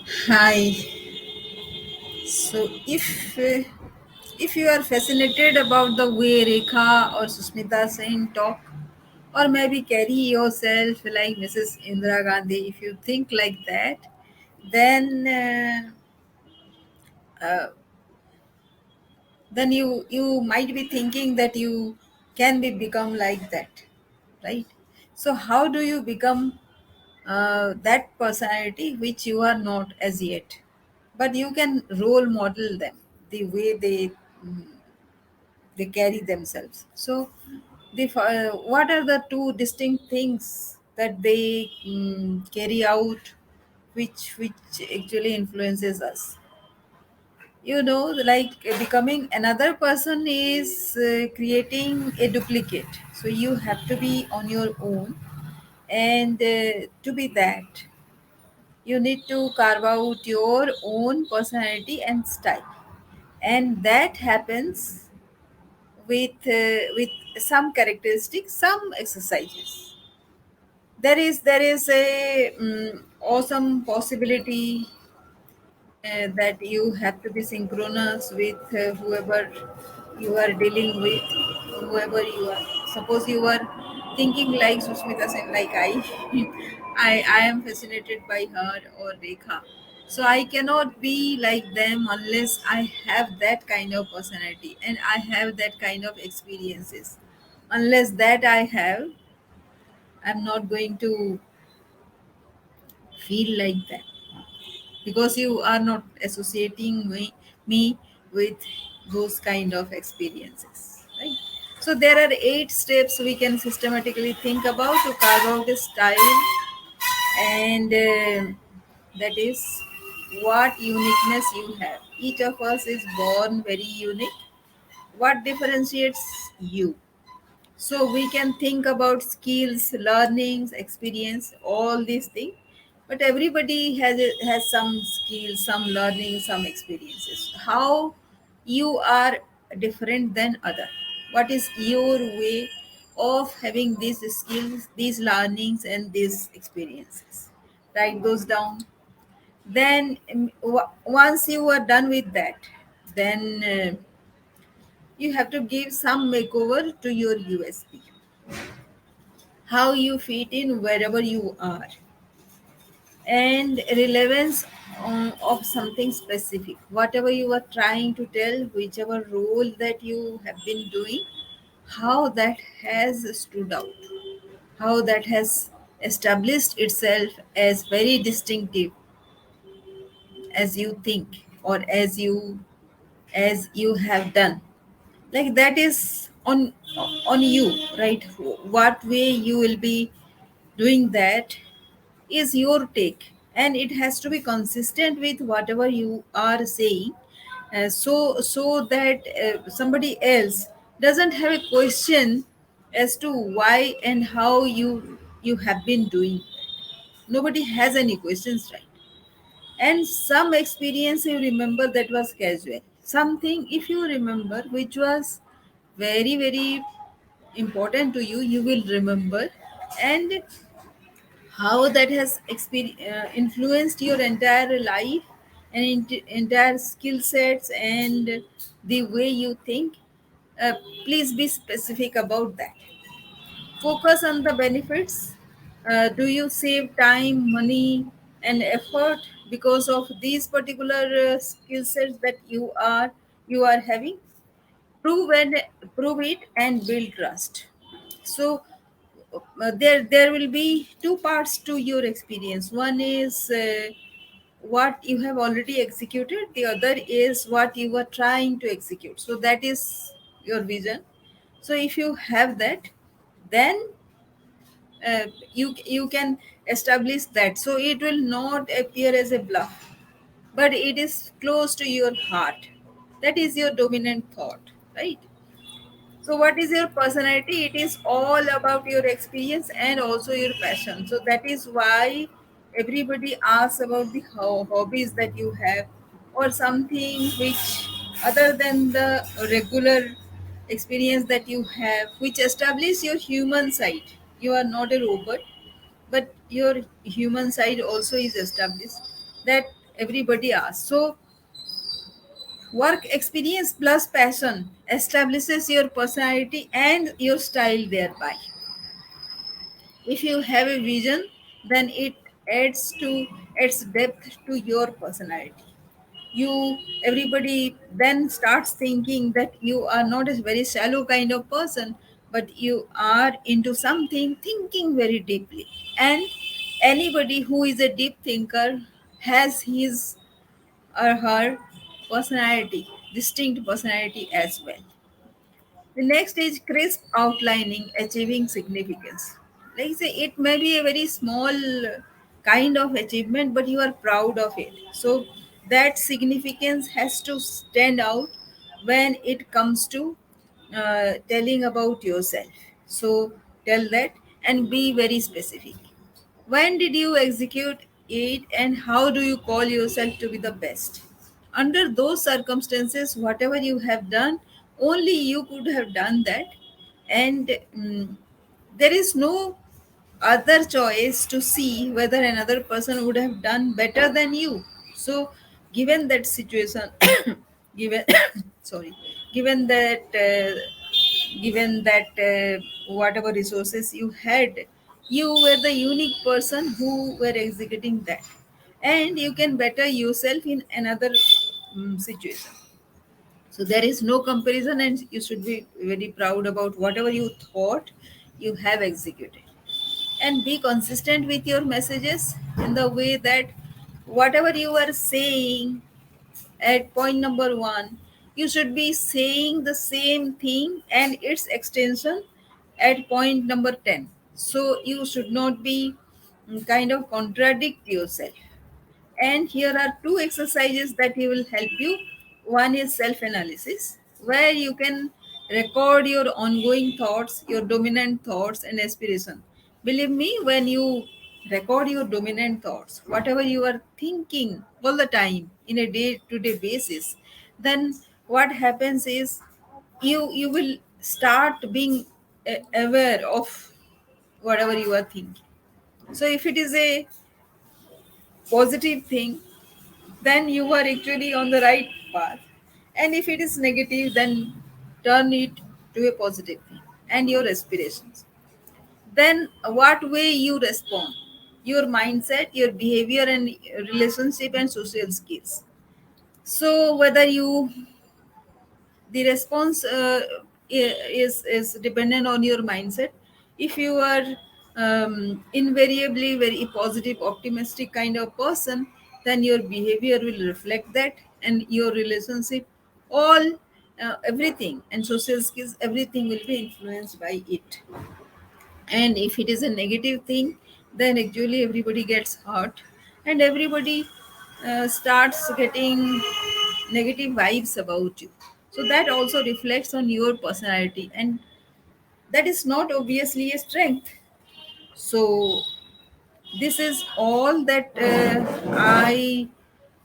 Hi. So, if you are fascinated about the way Rekha or Sushmita Sen talk, or maybe carry yourself like Mrs. Indira Gandhi, if you think like that, then uh, then you might be thinking that you can be become like that, right? So, how do you become that personality which you are not as yet? But you can role model them the way they carry themselves. So what are the two distinct things that they carry out, which actually influences us? Like becoming another person is creating a duplicate, so you have to be on your own. And to be that, you need to carve out your own personality and style, and that happens with some characteristics, some exercises. There is a awesome possibility that you have to be synchronous with whoever you are dealing with, whoever you are. Suppose you are thinking like Sushmita Sen, like I am fascinated by her or Rekha. So I cannot be like them unless I have that kind of personality and I have that kind of experiences. Unless that I have, I'm not going to feel like that, because you are not associating me with those kind of experiences, right? So there are 8 steps we can systematically think about to carve out a style. And that is what uniqueness you have. Each of us is born very unique. What differentiates you? So we can think about skills, learnings, experience, all these things. But everybody has some skills, some learning, some experiences. How you are different than other? What is your way of having these skills, these learnings, and these experiences? Write those down. Then once you are done with that, then you have to give some makeover to your USP, how you fit in wherever you are, and relevance of something specific, whatever you are trying to tell, whichever role that you have been doing, how that has stood out, how that has established itself as very distinctive, as you think, or as you have done. Like that is on you, right? What way you will be doing that is your take, and it has to be consistent with whatever you are saying, so that somebody else doesn't have a question as to why and how you have been doing. Nobody has any questions, right? And some experience you remember that was casual, something if you remember which was very very important to you, you will remember. And how that has influenced your entire life and entire skill sets and the way you think. uh, please be specific about that. Focus on the benefits. Do you save time, money, and effort because of these particular skill sets that you are having? Prove it and build trust. So there will be two parts to your experience. One is what you have already executed, the other is what you are trying to execute. So that is your vision. So if you have that, then you can establish that, so it will not appear as a bluff, but it is close to your heart. That is your dominant thought, right? So, what is your personality? It is all about your experience and also your passion. So, that is why everybody asks about the hobbies that you have, or something which, other than the regular experience that you have, which establish your human side. You are not a robot, but your human side also is established. That everybody asks. So work experience plus passion establishes your personality and your style thereby. If you have a vision, then it adds depth to your personality. You Everybody then starts thinking that you are not a very shallow kind of person, but you are into something, thinking very deeply. And anybody who is a deep thinker has his or her personality, distinct personality as well. The next is crisp outlining, achieving significance. Like say, it may be a very small kind of achievement, but you are proud of it. So that significance has to stand out when it comes to telling about yourself. So tell that and be very specific. When did you execute it, and how do you call yourself to be the best? Under those circumstances, whatever you have done, only you could have done that. And there is no other choice to see whether another person would have done better than you. So given that situation, given sorry, given that whatever resources you had, you were the unique person who were executing that, and you can better yourself in another situation. So there is no comparison, and you should be very proud about whatever you thought you have executed. And be consistent with your messages in the way that whatever you are saying at point number 1, you should be saying the same thing and its extension at point number 10. So you should not be kind of contradict yourself. And here are two exercises that will help you. One is self analysis, where you can record your ongoing thoughts, your dominant thoughts, and aspiration. Believe me, when you record your dominant thoughts, whatever you are thinking all the time in a day to day basis, then what happens is you will start being aware of whatever you are thinking. So if it is a positive thing, then you are actually on the right path. And if it is negative, then turn it to a positive thing and your aspirations. Then, what way you respond, your mindset, your behavior, and relationship and social skills. So, whether you the response is dependent on your mindset. If you are invariably very positive, optimistic kind of person, then your behavior will reflect that, and your relationship, all everything, and social skills, everything will be influenced by it. And if it is a negative thing, then actually everybody gets hurt, and everybody starts getting negative vibes about you. So that also reflects on your personality, and that is not obviously a strength. So this is all that I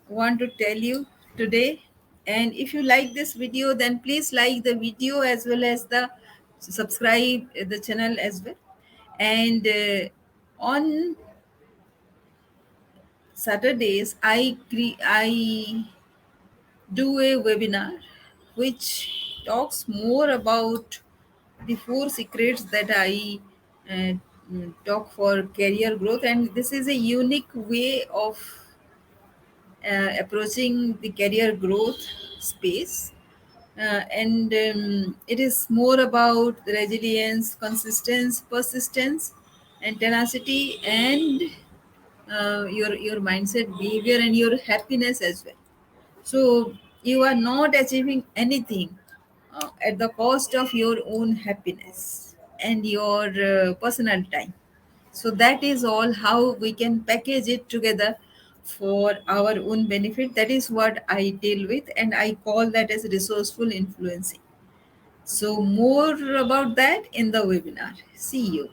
want to tell you today. And if you like this video, then please like the video as well as the subscribe the channel as well. And on Saturdays, I do a webinar which talks more about the four secrets that I uh, talk for career growth. And this is a unique way of approaching the career growth space. And it is more about resilience, consistency, persistence, and tenacity, and your mindset, behavior, and your happiness as well. So you are not achieving anything at the cost of your own happiness and your personal time. So that is all how we can package it together for our own benefit. That is what I deal with, and I call that as resourceful influencing. So more about that in the webinar. See you.